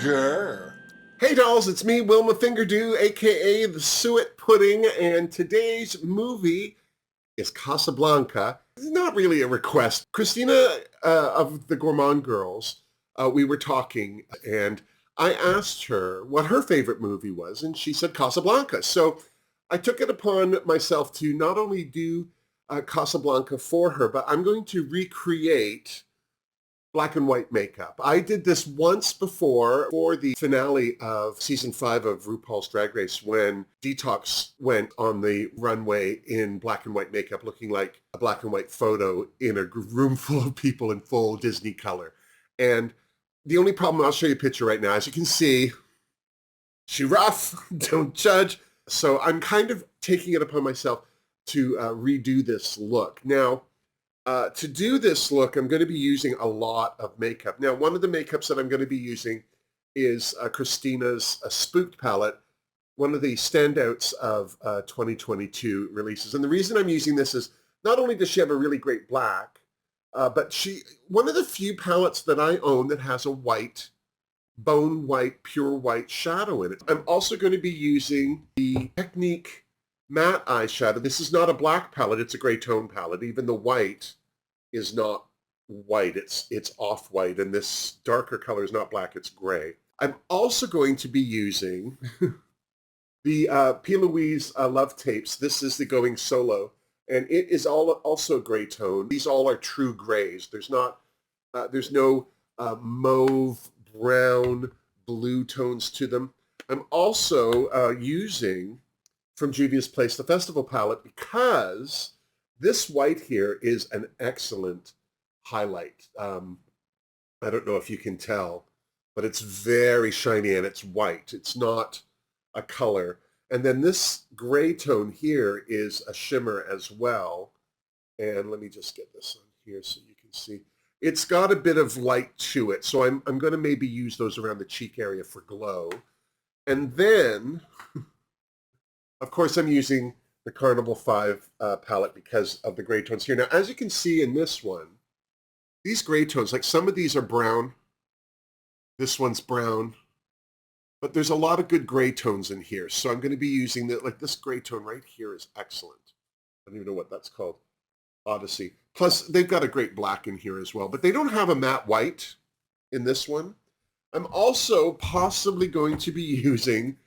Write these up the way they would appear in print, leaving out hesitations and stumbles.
Grr. Hey dolls, it's me, Wilma Fingerdoo, aka the Suet Pudding, and today's movie is Casablanca. It's not really a request. Christina of the Gourmand Girls, we were talking, and I asked her what her favorite movie was, and she said Casablanca. So I took it upon myself to not only do Casablanca for her, but I'm going to recreate black and white makeup. I did this once before for the finale of season 5 of RuPaul's Drag Race when Detox went on the runway in black and white makeup looking like a black and white photo in a room full of people in full Disney color. And the only problem, I'll show you a picture right now. As you can see, she rough, don't judge. So I'm kind of taking it upon myself to redo this look. Now, to do this look, I'm going to be using a lot of makeup. Now, one of the makeups that I'm going to be using is Christina's Spooked palette, one of the standouts of 2022 releases. And the reason I'm using this is not only does she have a really great black, but one of the few palettes that I own that has a white, bone white, pure white shadow in it. I'm also going to be using the Technique matte eyeshadow. This is not a black palette, it's a gray tone palette. Even the white is not white, it's off-white, and this darker color is not black, it's gray. I'm also going to be using the P. Louise Love Tapes. This is the Going Solo, and it is also gray tone. These all are true grays. There's no mauve, brown, blue tones to them. I'm also using from Juvia's Place, the Festival palette, because this white here is an excellent highlight. I don't know if you can tell, but it's very shiny and it's white. It's not a color. And then this gray tone here is a shimmer as well. And let me just get this on here so you can see. It's got a bit of light to it. So I'm going to maybe use those around the cheek area for glow. And then of course, I'm using the Carnival 5 palette because of the gray tones here. Now, as you can see in this one, these gray tones, like some of these are brown, this one's brown, but there's a lot of good gray tones in here. So I'm going to be using like this gray tone right here is excellent. I don't even know what that's called. Odyssey. Plus, they've got a great black in here as well, but they don't have a matte white in this one. I'm also possibly going to be using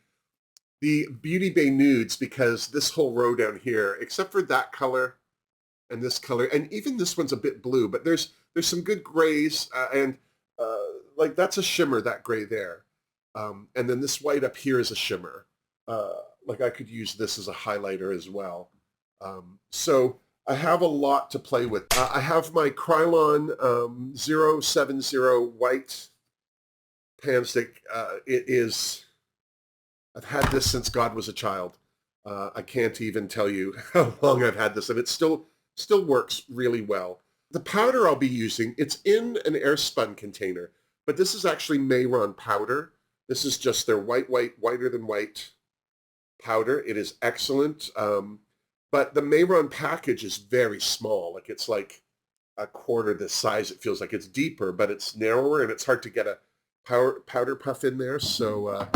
the Beauty Bay Nudes, because this whole row down here, except for that color and this color, and even this one's a bit blue, but there's some good grays, and like that's a shimmer, that gray there. And then this white up here is a shimmer. Like I could use this as a highlighter as well. So I have a lot to play with. I have my Krylon 070 white pan stick. I've had this since God was a child. I can't even tell you how long I've had this, and it still works really well. The powder I'll be using, it's in an air spun container, but this is actually Mayron powder. This is just their whiter than white powder. It is excellent, but the Mayron package is very small. Like it's like a quarter this size. It feels like it's deeper, but it's narrower, and it's hard to get a powder puff in there. So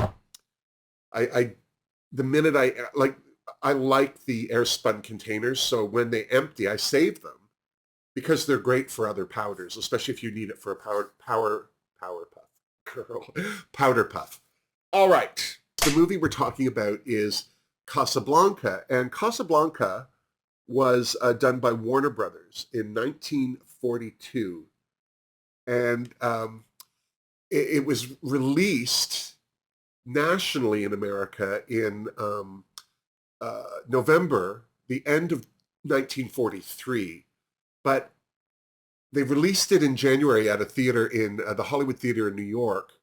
the minute I like the air spun containers, so when they empty, I save them because they're great for other powders, especially if you need it for a powder puff. Girl, powder puff. All right, the movie we're talking about is Casablanca, and Casablanca was done by Warner Brothers in 1942, and it was released nationally in America in November, the end of 1943, but they released it in January at a theater in the Hollywood Theater in New York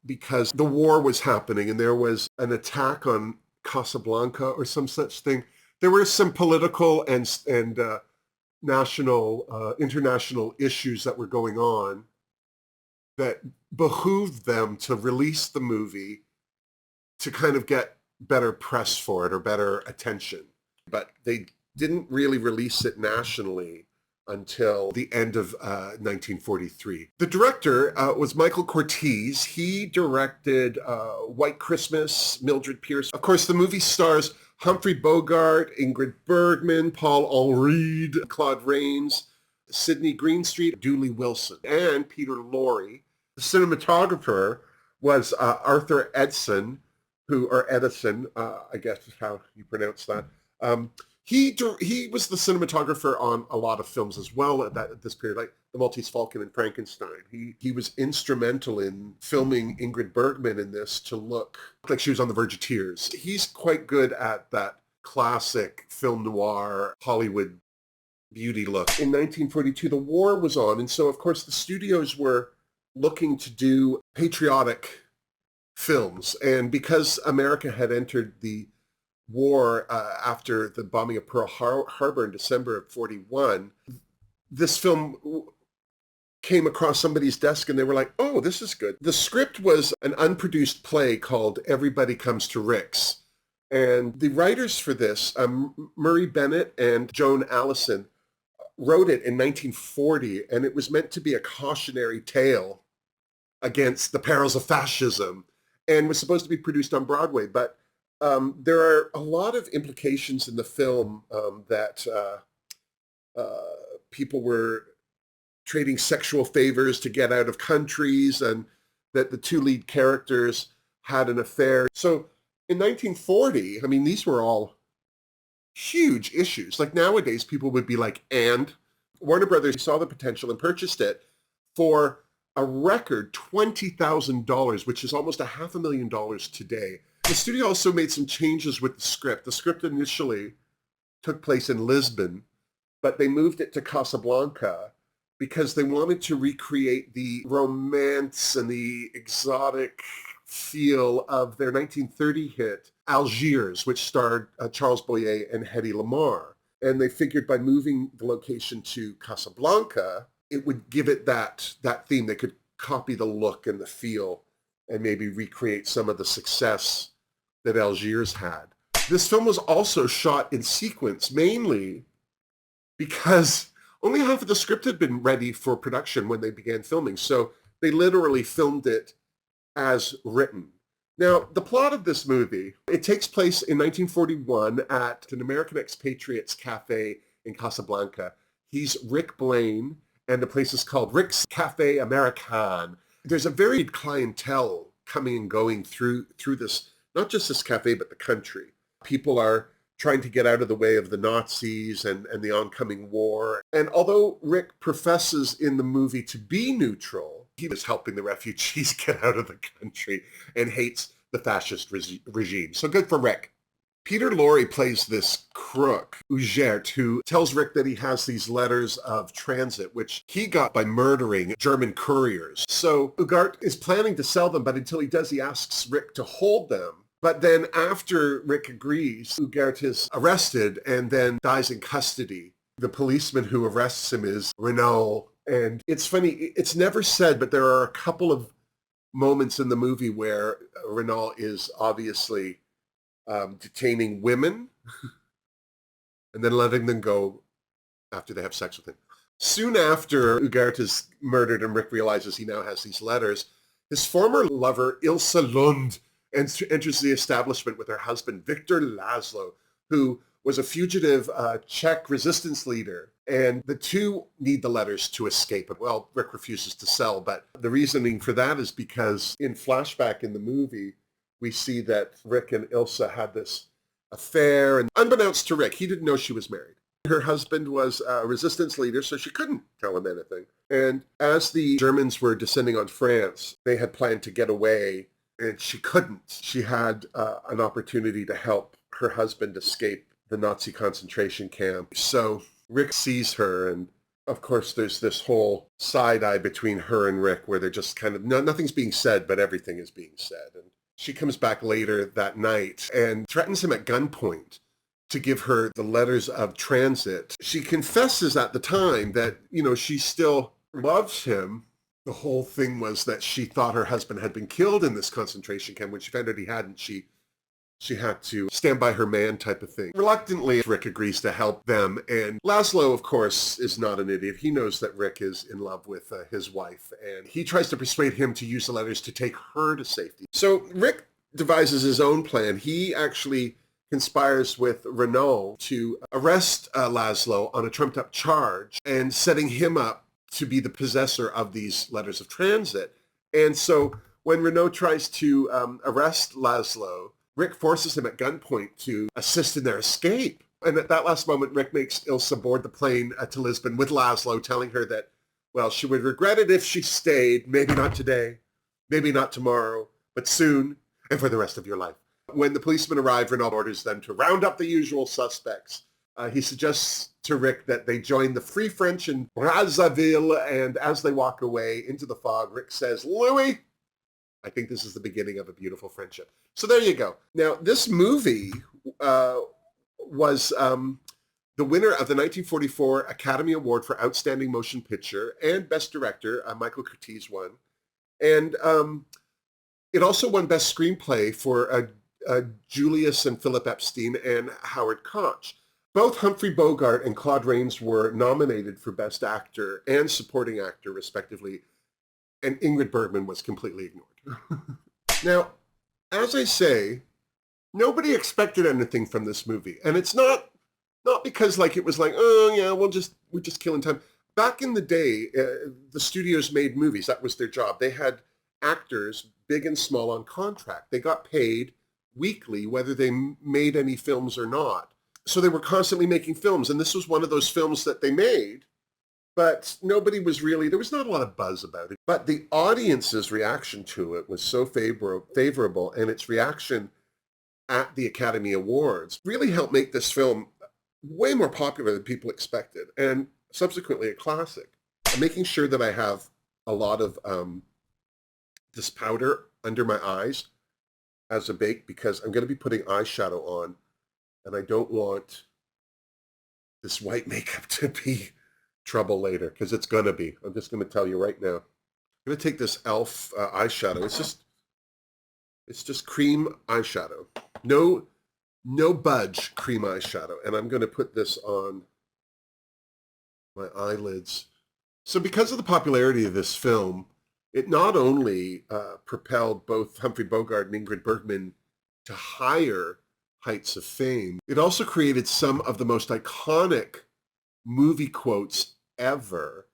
because the war was happening and there was an attack on Casablanca or some such thing. There were some political and international issues that were going on that behooved them to release the movie to kind of get better press for it or better attention. But they didn't really release it nationally until the end of 1943. The director was Michael Curtiz. He directed White Christmas, Mildred Pierce. Of course, the movie stars Humphrey Bogart, Ingrid Bergman, Paul Allred, Claude Rains, Sidney Greenstreet, Dooley Wilson, and Peter Lorre. The cinematographer was Arthur Edson, Edison, I guess is how you pronounce that. He was the cinematographer on a lot of films as well at this period, like The Maltese Falcon and Frankenstein. He was instrumental in filming Ingrid Bergman in this to look like she was on the verge of tears. He's quite good at that classic film noir Hollywood beauty look. In 1942, the war was on, and so of course the studios were looking to do patriotic films, and because America had entered the war after the bombing of Pearl Harbor in December of 41, this film came across somebody's desk and they were like, oh, this is good. The script was an unproduced play called Everybody Comes to Rick's. And the writers for this, Murray Bennett and Joan Allison, wrote it in 1940, and it was meant to be a cautionary tale against the perils of fascism and was supposed to be produced on Broadway. But there are a lot of implications in the film that people were trading sexual favors to get out of countries, and that the two lead characters had an affair. So in 1940, I mean, these were all huge issues. Like nowadays, people would be like, and Warner Brothers saw the potential and purchased it for a record $20,000, which is almost $500,000 today. The studio also made some changes with the script. The script initially took place in Lisbon, but they moved it to Casablanca because they wanted to recreate the romance and the exotic feel of their 1930 hit, Algiers, which starred Charles Boyer and Hedy Lamarr. And they figured by moving the location to Casablanca, it would give it that theme. They could copy the look and the feel and maybe recreate some of the success that Algiers had. This film was also shot in sequence, mainly because only half of the script had been ready for production when they began filming. So they literally filmed it as written. Now, the plot of this movie, it takes place in 1941 at an American expatriates cafe in Casablanca. He's Rick Blaine, and the place is called Rick's Cafe American. There's a varied clientele coming and going through this, not just this cafe, but the country. People are trying to get out of the way of the Nazis and the oncoming war. And although Rick professes in the movie to be neutral, he was helping the refugees get out of the country and hates the fascist regime. So good for Rick. Peter Lorre plays this crook, Ugert, who tells Rick that he has these letters of transit, which he got by murdering German couriers. So Ugert is planning to sell them, but until he does, he asks Rick to hold them. But then after Rick agrees, Ugert is arrested and then dies in custody. The policeman who arrests him is Renault. And it's funny, it's never said, but there are a couple of moments in the movie where Renault is obviously detaining women and then letting them go after they have sex with him. Soon after Ugert is murdered and Rick realizes he now has these letters, his former lover, Ilse Lund, enters the establishment with her husband, Victor Laszlo, who was a fugitive Czech resistance leader. And the two need the letters to escape. Well, Rick refuses to sell, but the reasoning for that is because in flashback in the movie, we see that Rick and Ilse had this affair, and unbeknownst to Rick, he didn't know she was married. Her husband was a resistance leader, so she couldn't tell him anything. And as the Germans were descending on France, they had planned to get away, and she couldn't. She had an opportunity to help her husband escape the Nazi concentration camp. So Rick sees her, and of course there's this whole side eye between her and Rick where they're just kind of, nothing's being said, but everything is being said. And she comes back later that night and threatens him at gunpoint to give her the letters of transit. She confesses at the time that, she still loves him. The whole thing was that she thought her husband had been killed in this concentration camp. When she found out he hadn't, she she had to stand by her man type of thing. Reluctantly, Rick agrees to help them, and Laszlo, of course, is not an idiot. He knows that Rick is in love with his wife, and he tries to persuade him to use the letters to take her to safety. So Rick devises his own plan. He actually conspires with Renault to arrest Laszlo on a trumped-up charge and setting him up to be the possessor of these letters of transit. And so when Renault tries to arrest Laszlo, Rick forces him at gunpoint to assist in their escape. And at that last moment, Rick makes Ilsa board the plane to Lisbon with Laszlo, telling her that, well, she would regret it if she stayed, maybe not today, maybe not tomorrow, but soon and for the rest of your life. When the policemen arrive, Renault orders them to round up the usual suspects. He suggests to Rick that they join the Free French in Brazzaville, and as they walk away into the fog, Rick says, Louis, I think this is the beginning of a beautiful friendship. So there you go. Now, this movie was the winner of the 1944 Academy Award for Outstanding Motion Picture and Best Director. Michael Curtiz won. And it also won Best Screenplay for Julius and Philip Epstein and Howard Koch. Both Humphrey Bogart and Claude Rains were nominated for Best Actor and Supporting Actor, respectively, and Ingrid Bergman was completely ignored. Now, as I say, nobody expected anything from this movie, and it's not because like it was like, oh yeah, we're just killing time. Back in the day, the studios made movies. That was their job. They had actors, big and small, on contract. They got paid weekly, whether they made any films or not. So they were constantly making films, and this was one of those films that they made, but nobody was really, there was not a lot of buzz about it. But the audience's reaction to it was so favorable, and its reaction at the Academy Awards really helped make this film way more popular than people expected, and subsequently a classic. I'm making sure that I have a lot of this powder under my eyes as a bake because I'm going to be putting eyeshadow on, and I don't want this white makeup to be trouble later, because it's going to be. I'm just going to tell you right now. I'm going to take this e.l.f. Eyeshadow. It's just cream eyeshadow. No budge cream eyeshadow. And I'm going to put this on my eyelids. So because of the popularity of this film, it not only propelled both Humphrey Bogart and Ingrid Bergman to higher heights of fame, it also created some of the most iconic movie quotes ever.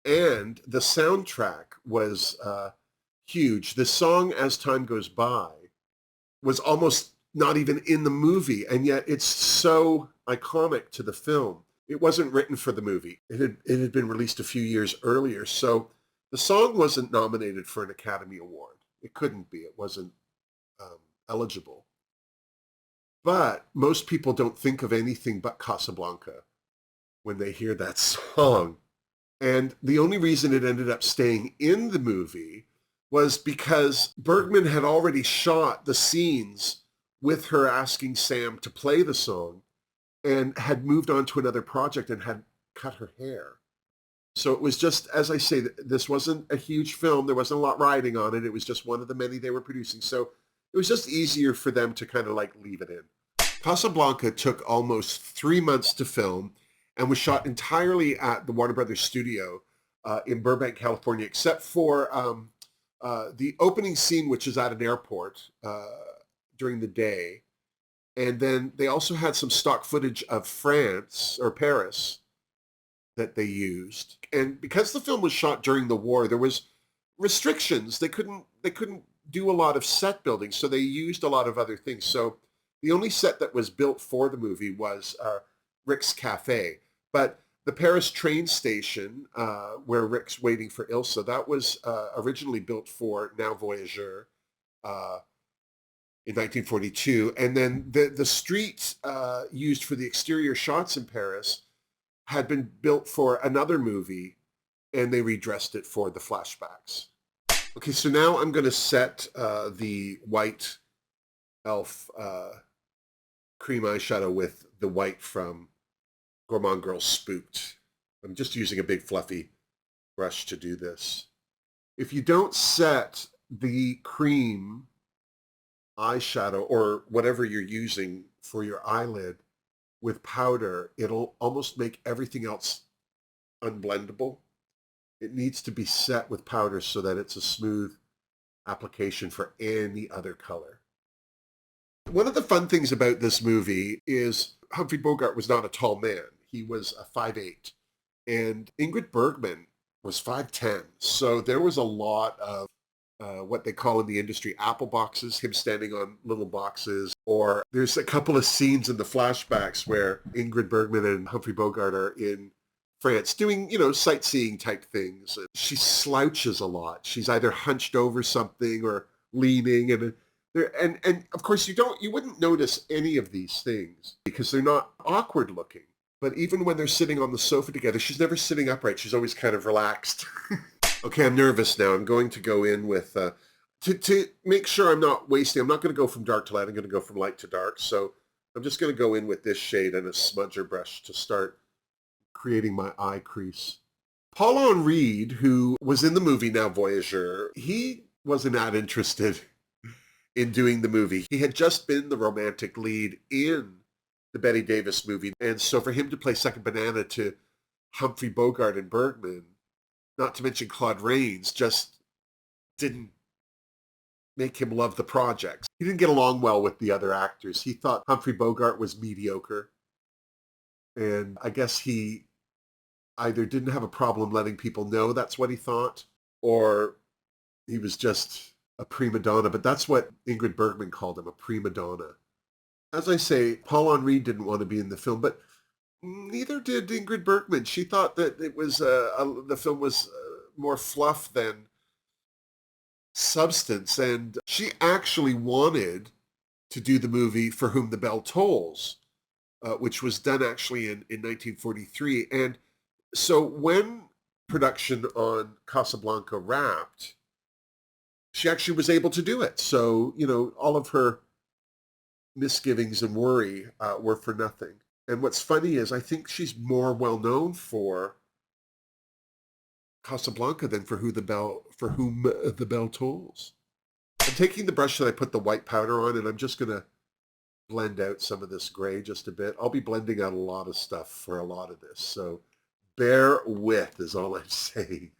And the soundtrack was huge. The song As Time Goes By was almost not even in the movie, and yet it's so iconic to the film. It wasn't written for the movie. It had been released a few years earlier, so the song wasn't nominated for an Academy Award. It couldn't be. It wasn't eligible. But most people don't think of anything but Casablanca when they hear that song. And the only reason it ended up staying in the movie was because Bergman had already shot the scenes with her asking Sam to play the song and had moved on to another project and had cut her hair. So it was just, as I say, this wasn't a huge film. There wasn't a lot riding on it. It was just one of the many they were producing. So it was just easier for them to kind of like leave it in. Casablanca took almost 3 months to film and was shot entirely at the Warner Brothers studio in Burbank, California, except for the opening scene, which is at an airport during the day. And then they also had some stock footage of France or Paris that they used. And because the film was shot during the war, there was restrictions. They couldn't do a lot of set building, so they used a lot of other things. So the only set that was built for the movie was Rick's Cafe. But the Paris train station, where Rick's waiting for Ilsa, that was originally built for Now Voyageur in 1942. And then the street used for the exterior shots in Paris had been built for another movie, and they redressed it for the flashbacks. Okay, so now I'm going to set the white e.l.f. Cream eyeshadow with the white from Gourmand Girl Spooked. I'm just using a big fluffy brush to do this. If you don't set the cream eyeshadow or whatever you're using for your eyelid with powder, it'll almost make everything else unblendable. It needs to be set with powder so that it's a smooth application for any other color. One of the fun things about this movie is Humphrey Bogart was not a tall man. He was a 5'8", and Ingrid Bergman was 5'10". So there was a lot of what they call in the industry apple boxes, him standing on little boxes. Or there's a couple of scenes in the flashbacks where Ingrid Bergman and Humphrey Bogart are in France doing, sightseeing type things. She slouches a lot. She's either hunched over something or leaning, and of course you wouldn't notice any of these things because they're not awkward looking. But even when they're sitting on the sofa together, she's never sitting upright. She's always kind of relaxed. Okay, I'm nervous now. I'm going to go in with, to make sure I'm not wasting, I'm not going to go from dark to light. I'm going to go from light to dark. So I'm just going to go in with this shade and a smudger brush to start creating my eye crease. Paul Reed, who was in the movie Now Voyageur, he wasn't that interested in doing the movie. He had just been the romantic lead in the Bette Davis movie. And so for him to play second banana to Humphrey Bogart and Bergman, not to mention Claude Rains, just didn't make him love the project. He didn't get along well with the other actors. He thought Humphrey Bogart was mediocre. And I guess he either didn't have a problem letting people know that's what he thought, or he was just a prima donna. But that's what Ingrid Bergman called him, a prima donna. As I say, Paul Reed didn't want to be in the film, but neither did Ingrid Bergman. She thought that it was the film was more fluff than substance, and she actually wanted to do the movie For Whom the Bell Tolls, which was done actually in 1943. And so when production on Casablanca wrapped, she actually was able to do it. So, all of her misgivings and worry were for nothing. And what's funny is I think she's more well known for Casablanca than For Whom the Bell Tolls. I'm taking the brush that I put the white powder on, and I'm just going to blend out some of this gray just a bit. I'll be blending out a lot of stuff for a lot of this, so bear with is all I'm saying.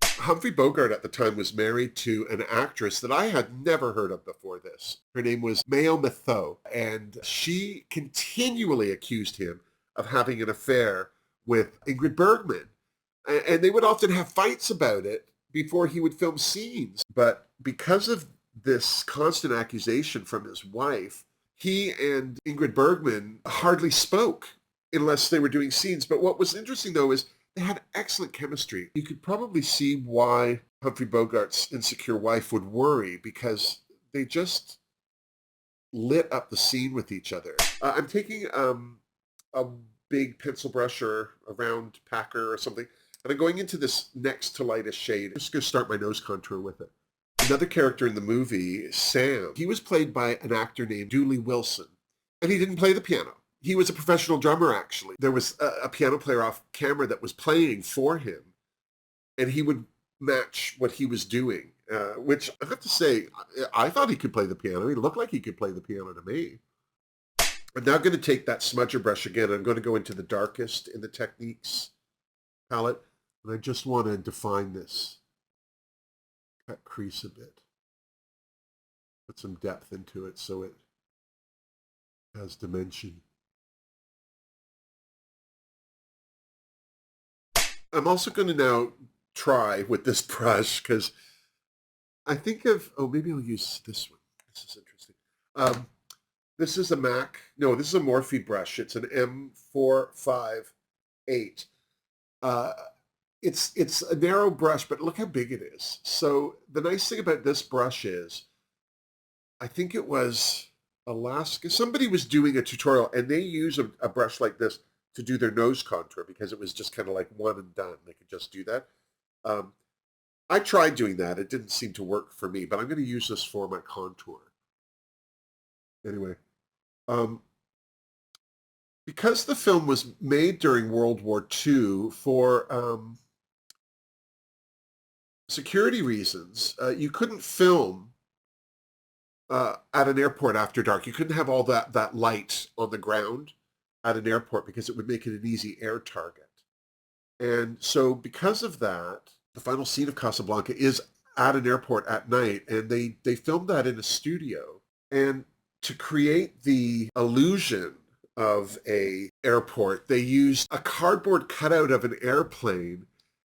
Humphrey Bogart at the time was married to an actress that I had never heard of before this. Her name was Mayo Mathieu, and she continually accused him of having an affair with Ingrid Bergman. And they would often have fights about it before he would film scenes. But because of this constant accusation from his wife, he and Ingrid Bergman hardly spoke unless they were doing scenes. But what was interesting, though, is they had excellent chemistry. You could probably see why Humphrey Bogart's insecure wife would worry, because they just lit up the scene with each other. I'm taking a big pencil brush or a round packer or something, and I'm going into this next to lightest shade. I'm just going to start my nose contour with it. Another character in the movie, Sam, he was played by an actor named Dooley Wilson, and he didn't play the piano. He was a professional drummer, actually. There was a piano player off camera that was playing for him, and he would match what he was doing, which I have to say, I thought he could play the piano. He looked like he could play the piano to me. I'm now going to take that smudger brush again. I'm going to go into the darkest in the Techniques palette, and I just want to define this. Cut crease a bit. Put some depth into it so it has dimension. I'm also going to now try with this brush, because I think of, maybe I'll use this one. This is interesting. This is a this is a Morphe brush. It's an M458. It's a narrow brush, but look how big it is. So the nice thing about this brush is, I think it was Alaska. Somebody was doing a tutorial, and they use a brush like this to do their nose contour, because it was just kind of like one and done. They could just do that. I tried doing that. It didn't seem to work for me, but I'm going to use this for my contour. Anyway, because the film was made during World War II for security reasons, you couldn't film at an airport after dark. You couldn't have all that light on the ground at an airport because it would make it an easy air target. And so because of that, the final scene of Casablanca is at an airport at night, and they filmed that in a studio. And to create the illusion of a airport, they used a cardboard cutout of an airplane,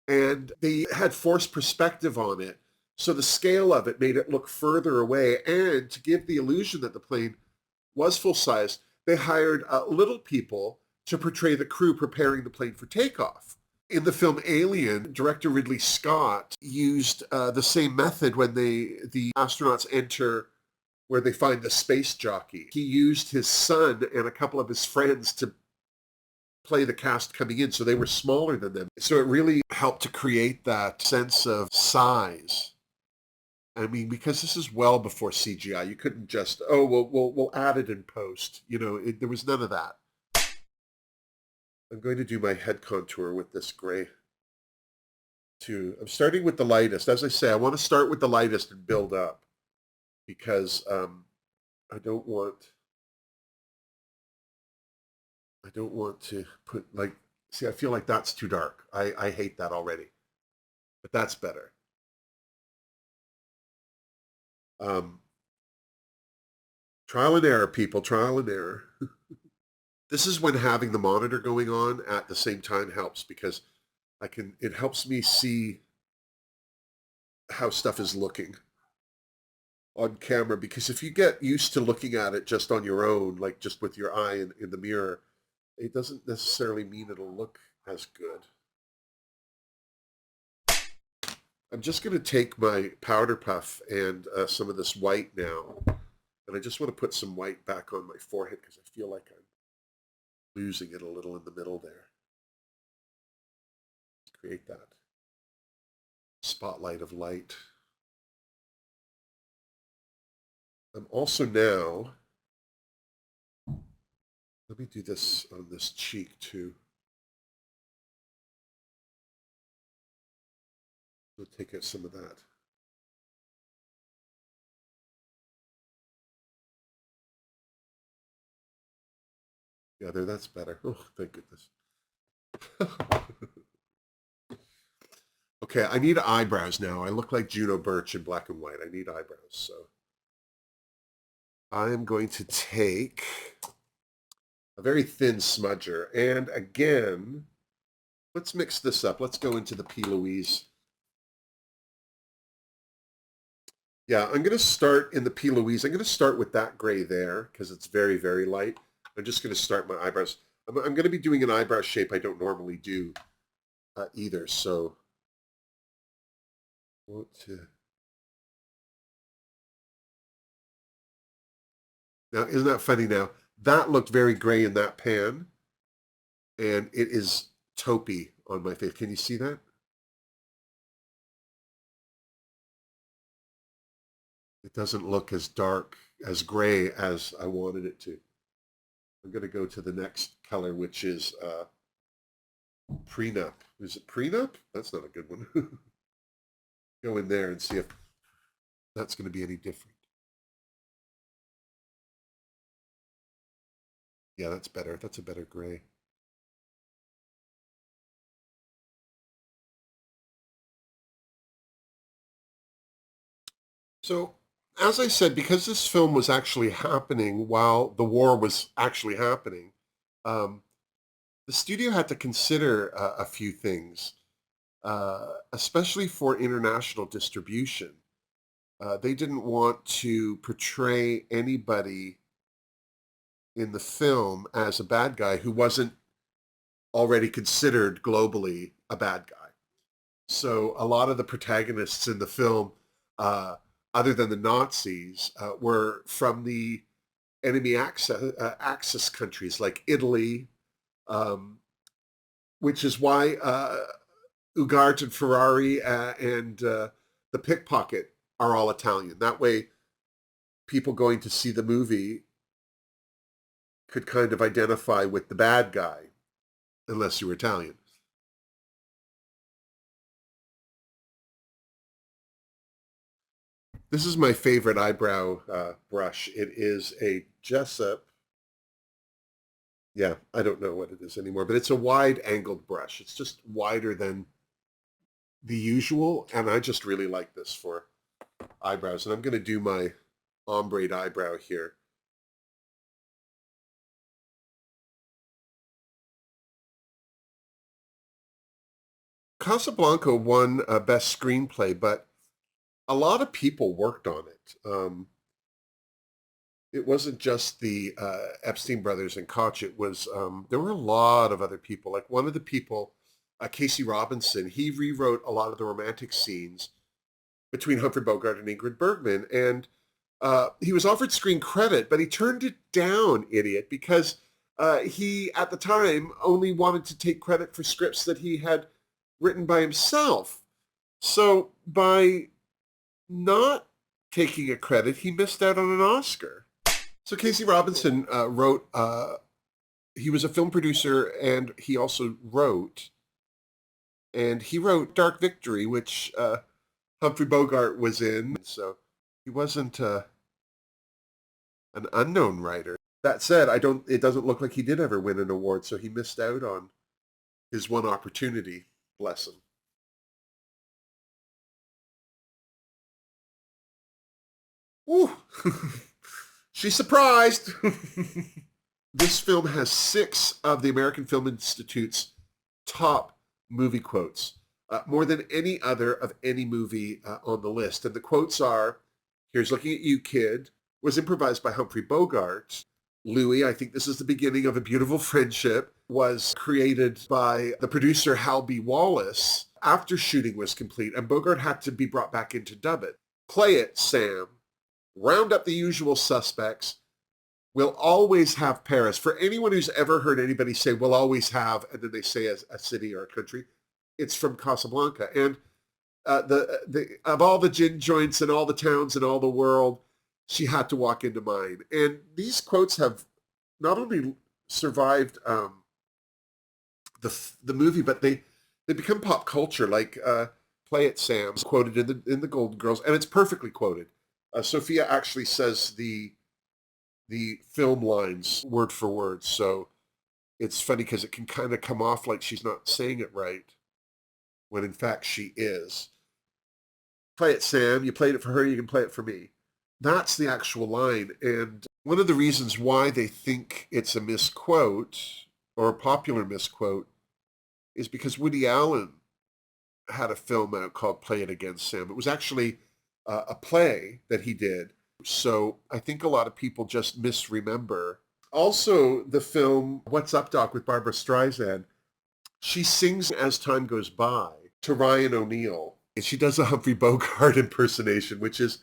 and they had forced perspective on it. So the scale of it made it look further away. And to give the illusion that the plane was full size, they hired little people to portray the crew preparing the plane for takeoff. In the film Alien, director Ridley Scott used the same method when the astronauts enter where they find the space jockey. He used his son and a couple of his friends to play the cast coming in, so they were smaller than them. So it really helped to create that sense of size. I mean, because this is well before CGI, you couldn't just, oh, we'll add it in post. You know, there was none of that. I'm going to do my head contour with this gray too. I'm starting with the lightest. As I say, I want to start with the lightest and build up because I don't want to put like, see, I feel like that's too dark. I hate that already, but that's better. Trial and error, people, trial and error. This is when having the monitor going on at the same time helps because it helps me see how stuff is looking on camera, because if you get used to looking at it just on your own, like just with your eye in the mirror, it doesn't necessarily mean it'll look as good. I'm just going to take my powder puff and some of this white now, and I just want to put some white back on my forehead because I feel like I'm losing it a little in the middle there. Create that spotlight of light. I'm also now, let me do this on this cheek too. We'll take out some of that. Yeah, there, that's better. Oh, thank goodness. Okay, I need eyebrows now. I look like Juno Birch in black and white. I need eyebrows, so I am going to take a very thin smudger. And again, let's mix this up. Let's go into the P. Louise. Yeah, I'm going to start in the P. Louise. I'm going to start with that gray there because it's very, very light. I'm just going to start my eyebrows. I'm going to be doing an eyebrow shape I don't normally do either, so I want to... Now, isn't that funny now? That looked very gray in that pan, and it is taupey on my face. Can you see that? It doesn't look as dark, as gray as I wanted it to. I'm going to go to the next color, which is prenup. Is it prenup? That's not a good one. Go in there and see if that's going to be any different. Yeah, that's better. That's a better gray. So, as I said, because this film was actually happening while the war was actually happening, um, the studio had to consider a few things, especially for international distribution. They didn't want to portray anybody in the film as a bad guy who wasn't already considered globally a bad guy. So a lot of the protagonists in the film, other than the Nazis, were from the enemy Axis countries like Italy, which is why Ugarte and Ferrari and the pickpocket are all Italian. That way, people going to see the movie could kind of identify with the bad guy, unless you were Italian. This is my favorite eyebrow brush. It is a Jessup. Yeah, I don't know what it is anymore, but it's a wide-angled brush. It's just wider than the usual, and I just really like this for eyebrows. And I'm going to do my ombre eyebrow here. Casablanca won Best Screenplay, but a lot of people worked on it. It wasn't just the Epstein brothers and Koch. It was there were a lot of other people. Like one of the people, Casey Robinson, he rewrote a lot of the romantic scenes between Humphrey Bogart and Ingrid Bergman, and he was offered screen credit, but he turned it down, idiot, because he at the time only wanted to take credit for scripts that he had written by himself. So by not taking a credit, he missed out on an Oscar. So Casey Robinson wrote, he was a film producer and he also wrote, and he wrote Dark Victory, which Humphrey Bogart was in. So he wasn't an unknown writer. That said, it doesn't look like he did ever win an award, so he missed out on his one opportunity. Bless him. Ooh. She's surprised. This film has 6 of the American Film Institute's top movie quotes, more than any other of any movie on the list. And the quotes are, "Here's looking at you, kid," was improvised by Humphrey Bogart. "Louis, I think this is the beginning of a beautiful friendship," was created by the producer Hal B. Wallace after shooting was complete, and Bogart had to be brought back in to dub it. "Play it, Sam. Round up the usual suspects. We'll always have Paris." For anyone who's ever heard anybody say "we'll always have," and then they say a city or a country, it's from Casablanca. And of all the gin joints and all the towns in all the world, she had to walk into mine. And these quotes have not only survived the movie, but they become pop culture. Like "Play It, Sam" quoted in the Golden Girls, and it's perfectly quoted. Sophia actually says the film lines word for word, so it's funny because it can kind of come off like she's not saying it right, when in fact she is. "Play it, Sam. You played it for her, you can play it for me." That's the actual line, and one of the reasons why they think it's a misquote, or a popular misquote, is because Woody Allen had a film out called "Play It Again, Sam." It was actually a play that he did. So I think a lot of people just misremember. Also, the film "What's Up, Doc" with Barbra Streisand, she sings "As Time Goes By" to Ryan O'Neal. And she does a Humphrey Bogart impersonation, which is,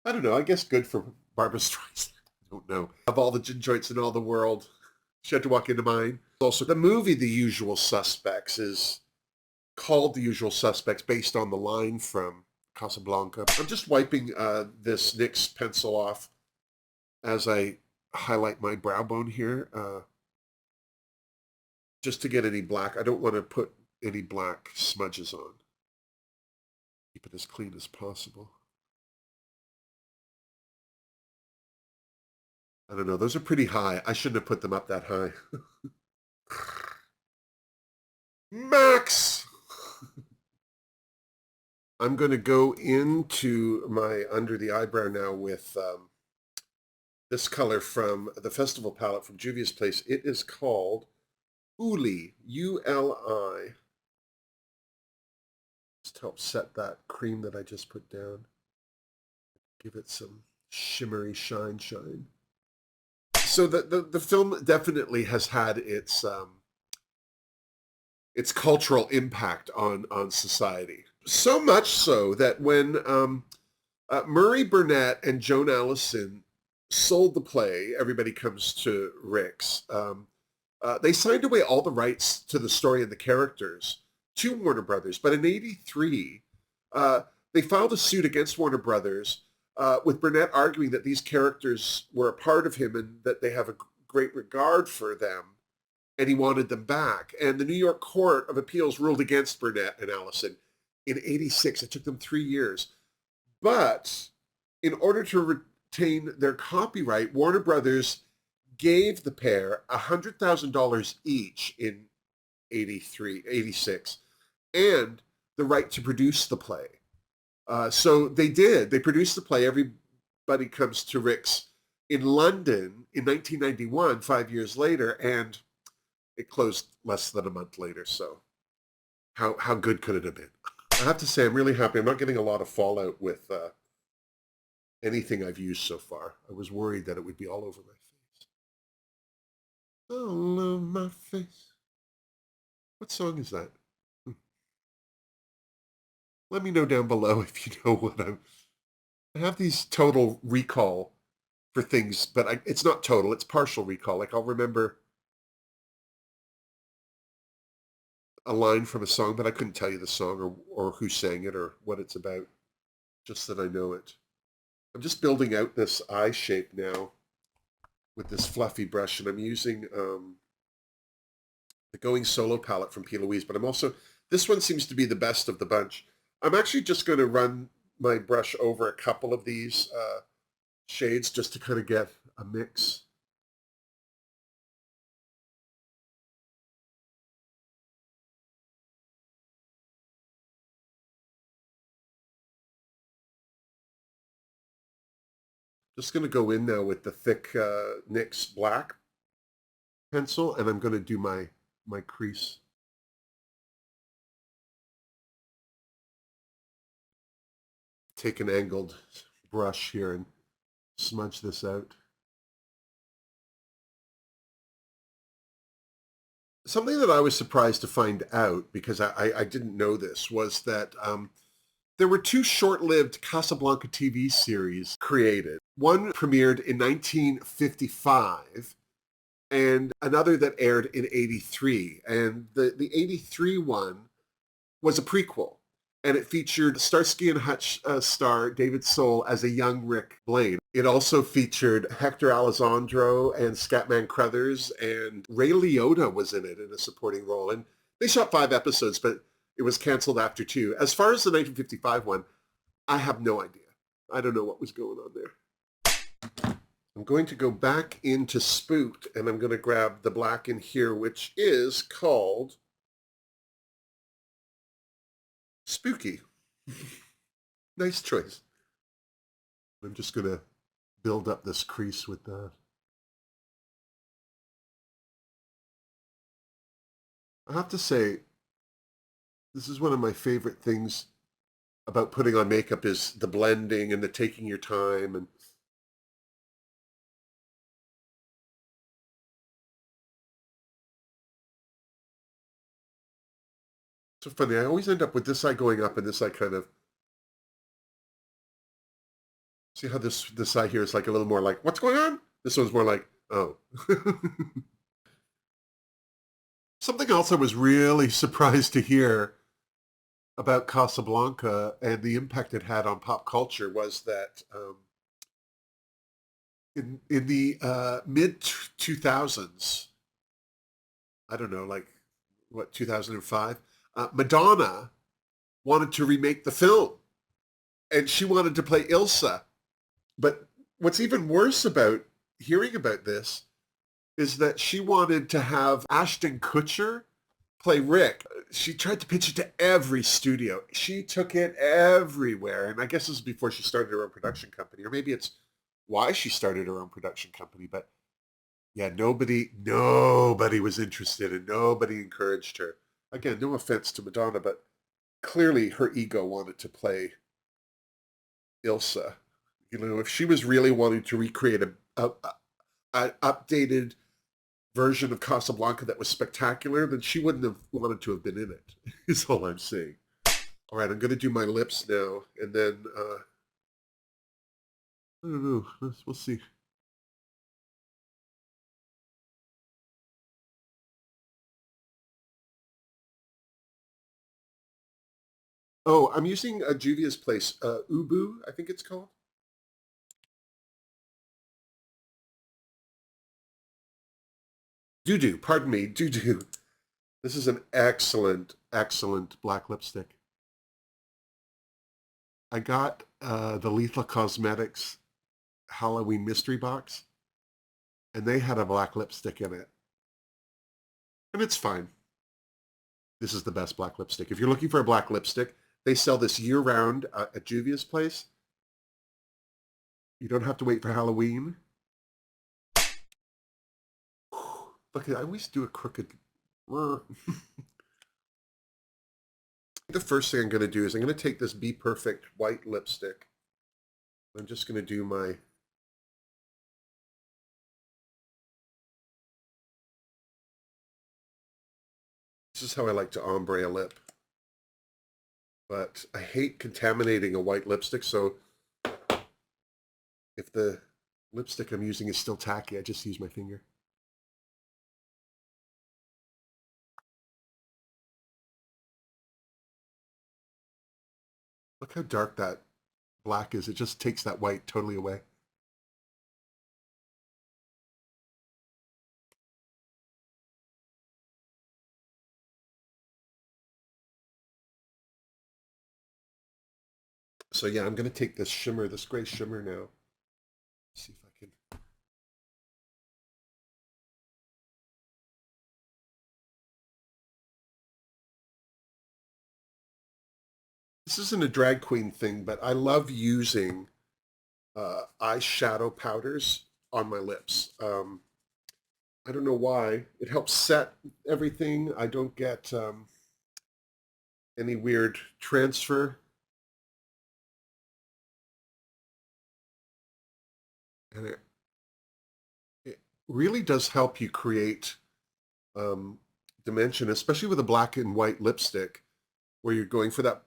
I don't know, I guess good for Barbra Streisand. I don't know. Of all the gin joints in all the world, she had to walk into mine. Also, the movie The Usual Suspects is called The Usual Suspects based on the line from Casablanca. I'm just wiping this NYX pencil off as I highlight my brow bone here, just to get any black. I don't want to put any black smudges on. Keep it as clean as possible. I don't know, those are pretty high. I shouldn't have put them up that high. Max! I'm going to go into my under the eyebrow now with this color from the festival palette from Juvia's Place. It is called Uli, U-L-I. Just help set that cream that I just put down. Give it some shimmery shine. So the film definitely has had its cultural impact on society. So much so that when Murray Burnett and Joan Allison sold the play, Everybody Comes to Rick's, they signed away all the rights to the story and the characters to Warner Brothers. But in '83, they filed a suit against Warner Brothers with Burnett arguing that these characters were a part of him and that they have a great regard for them, and he wanted them back. And the New York Court of Appeals ruled against Burnett and Allison in '86. It took them 3 years. But in order to retain their copyright, Warner Brothers gave the pair $100,000 each in 86, and the right to produce the play. So they did. They produced the play, Everybody Comes to Rick's, in London in 1991, 5 years later, and it closed less than a month later. So how good could it have been? I have to say, I'm really happy. I'm not getting a lot of fallout with anything I've used so far. I was worried that it would be all over my face. All over my face. What song is that? Let me know down below if you know what I have these total recall for things, but it's not total, it's partial recall. Like I'll remember a line from a song, but I couldn't tell you the song or who sang it or what it's about, just that I know it. I'm just building out this eye shape now with this fluffy brush, and I'm using the Going Solo palette from P. Louise, but I'm also, this one seems to be the best of the bunch. I'm actually just going to run my brush over a couple of these shades just to kind of get a mix. Just going to go in now with the thick NYX black pencil, and I'm going to do my crease. Take an angled brush here and smudge this out. Something that I was surprised to find out, because I didn't know this, was that there were two short-lived Casablanca TV series created. One premiered in 1955 and another that aired in 83. And the 83 one was a prequel. And it featured Starsky and Hutch star David Soul as a young Rick Blaine. It also featured Hector Elizondo and Scatman Crothers, and Ray Liotta was in it in a supporting role. And they shot 5 episodes, but it was canceled after 2. As far as the 1955 one, I have no idea. I don't know what was going on there. I'm going to go back into Spooked, and I'm going to grab the black in here, which is called Spooky. Nice choice. I'm just going to build up this crease with that. I have to say, this is one of my favorite things about putting on makeup is the blending and the taking your time. And so funny, I always end up with this eye going up and this eye kind of, see how this eye here is like a little more like, what's going on? This one's more like, oh. Something else I was really surprised to hear about Casablanca and the impact it had on pop culture was that in the mid-2000s, I don't know, like, what, 2005? Madonna wanted to remake the film, and she wanted to play Ilsa. But what's even worse about hearing about this is that she wanted to have Ashton Kutcher play Rick. She tried to pitch it to every studio. She took it everywhere, and I guess this is before she started her own production company, or maybe it's why she started her own production company, but yeah, nobody was interested and nobody encouraged her. Again, no offense to Madonna, but clearly her ego wanted to play Ilsa. You know, if she was really wanting to recreate a updated version of Casablanca that was spectacular, then she wouldn't have wanted to have been in it, is all I'm saying. All right, I'm going to do my lips now, and then, I don't know, we'll see. Oh, I'm using Juvia's Place, Ubu, I think it's called. Doo-doo, pardon me, doo-doo. This is an excellent, excellent black lipstick. I got the Lethal Cosmetics Halloween mystery box, and they had a black lipstick in it. And it's fine. This is the best black lipstick. If you're looking for a black lipstick, they sell this year-round at Juvia's place. You don't have to wait for Halloween. Look, I always do a crooked... The first thing I'm going to do is I'm going to take this Be Perfect white lipstick. I'm just going to do my... This is how I like to ombre a lip. But I hate contaminating a white lipstick, so if the lipstick I'm using is still tacky, I just use my finger. Look how dark that black is. It just takes that white totally away. So yeah, I'm going to take this shimmer, this gray shimmer now. See if I can... This isn't a drag queen thing, but I love using eyeshadow powders on my lips. I don't know why. It helps set everything. I don't get any weird transfer. And it really does help you create dimension, especially with a black and white lipstick, where you're going for that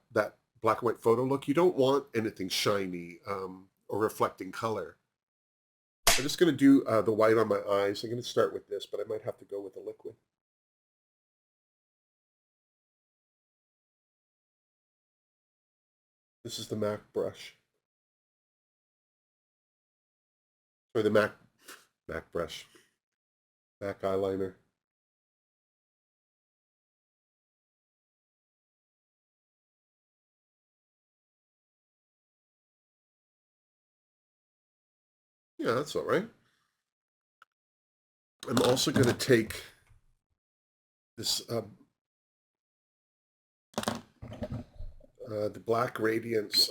black and white photo look. You don't want anything shiny or reflecting color. I'm just going to do the white on my eyes. I'm going to start with this, but I might have to go with the liquid. This is the MAC brush. Or the MAC brush. MAC eyeliner. Yeah, that's all right. I'm also going to take this the Black Radiance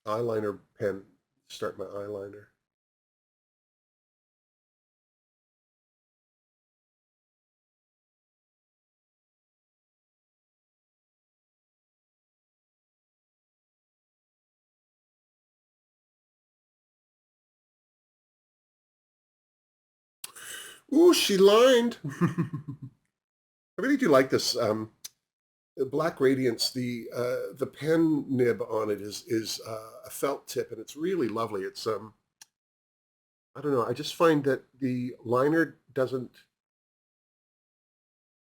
eyeliner pen. Start my eyeliner. Ooh, she lined. I really do like this. The Black Radiance, the pen nib on it is a felt tip, and it's really lovely. It's I don't know. I just find that the liner doesn't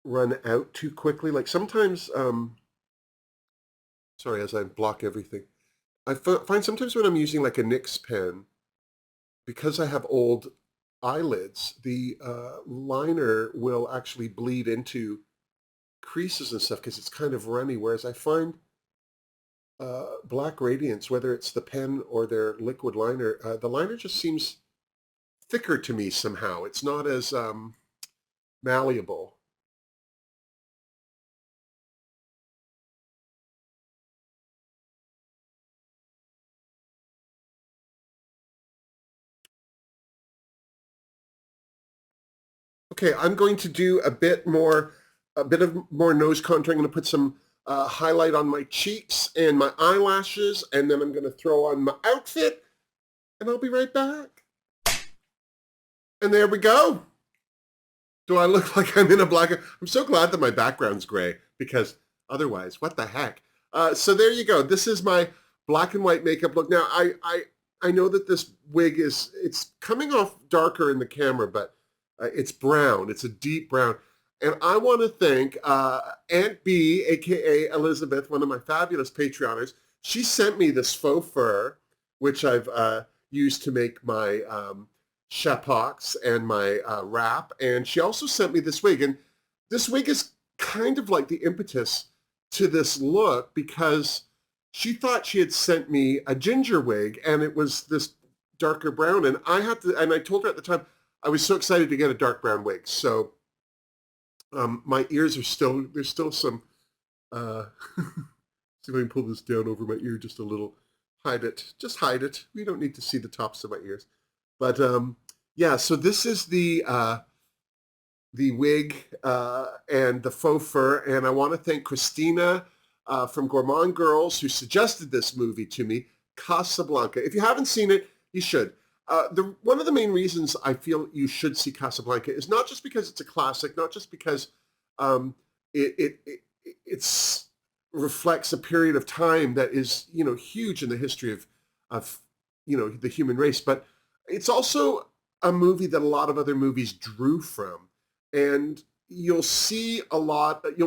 run out too quickly. Like sometimes, sorry, as I block everything, I find sometimes when I'm using like a NYX pen, because I have old eyelids, the liner will actually bleed into creases and stuff because it's kind of runny, whereas I find Black Radiance, whether it's the pen or their liquid liner, the liner just seems thicker to me somehow. It's not as malleable. Okay, I'm going to do a bit of more nose contouring. I'm going to put some highlight on my cheeks and my eyelashes, and then I'm going to throw on my outfit, and I'll be right back. And there we go. Do I look like I'm in a black? I'm so glad that my background's gray, because otherwise, what the heck? So there you go. This is my black and white makeup look. Now, I know that this wig it's coming off darker in the camera, but it's brown. It's a deep brown. And I want to thank Aunt B, a.k.a. Elizabeth, one of my fabulous Patreoners. She sent me this faux fur, which I've used to make my chapeaux and my wrap. And she also sent me this wig. And this wig is kind of like the impetus to this look because she thought she had sent me a ginger wig and it was this darker brown. And I told her at the time, I was so excited to get a dark brown wig. So my ears are there's still some, see if I can pull this down over my ear just a little. Hide it. Just hide it. We don't need to see the tops of my ears. But yeah, so this is the wig and the faux fur. And I want to thank Christina from Gourmand Girls who suggested this movie to me, Casablanca. If you haven't seen it, you should. One of the main reasons I feel you should see Casablanca is not just because it's a classic, not just because it's reflects a period of time that is, huge in the history of the human race, but it's also a movie that a lot of other movies drew from, and you'll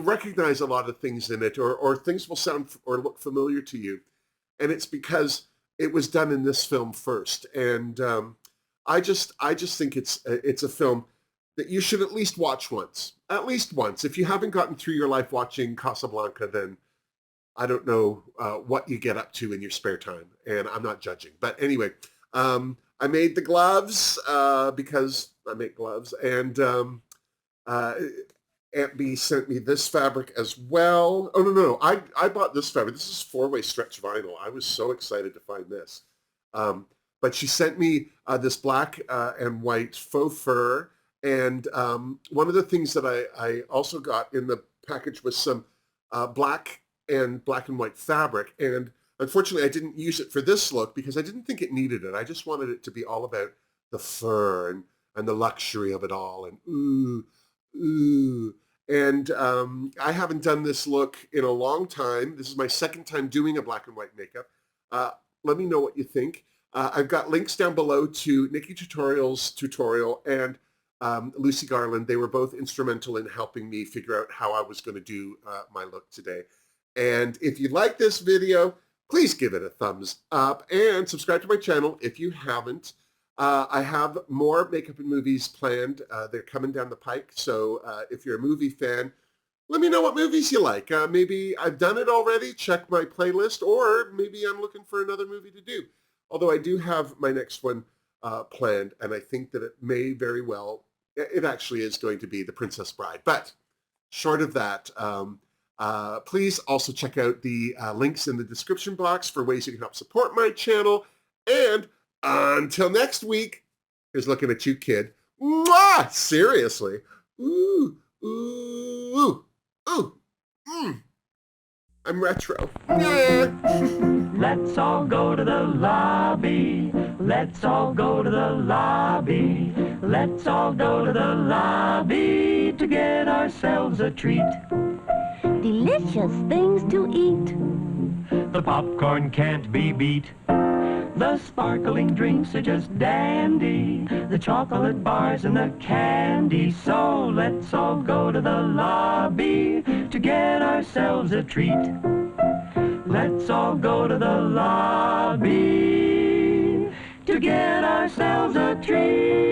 recognize a lot of things in it, or things will sound or look familiar to you, and it's because it was done in this film first. And I just think it's a film that you should at least watch once. At least once. If you haven't gotten through your life watching Casablanca, then I don't know what you get up to in your spare time, and I'm not judging. But anyway, I made the gloves because I make gloves, and Aunt B sent me this fabric as well. Oh, no, I bought this fabric. This is 4-way stretch vinyl. I was so excited to find this. But she sent me this black and white faux fur, and one of the things that I also got in the package was some black and white fabric, and unfortunately I didn't use it for this look because I didn't think it needed it. I just wanted it to be all about the fur and the luxury of it all, and ooh. And I haven't done this look in a long time. This is my second time doing a black and white makeup. Let me know what you think. I've got links down below to Nikki Tutorial's tutorial and Lucy Garland. They were both instrumental in helping me figure out how I was going to do my look today. And if you like this video, please give it a thumbs up and subscribe to my channel if you haven't. I have more makeup and movies planned. They're coming down the pike. So if you're a movie fan, let me know what movies you like. Maybe I've done it already. Check my playlist, or maybe I'm looking for another movie to do. Although I do have my next one planned, and I think that it may very well, it actually is going to be The Princess Bride. But short of that, please also check out the links in the description box for ways you can help support my channel. And until next week, here's looking at you, kid. Mwah! Seriously. Ooh, ooh, ooh, I'm retro. Let's all go to the lobby. Let's all go to the lobby. Let's all go to the lobby to get ourselves a treat. Delicious things to eat. The popcorn can't be beat. The sparkling drinks are just dandy. The chocolate bars and the candy. So let's all go to the lobby to get ourselves a treat. Let's all go to the lobby to get ourselves a treat.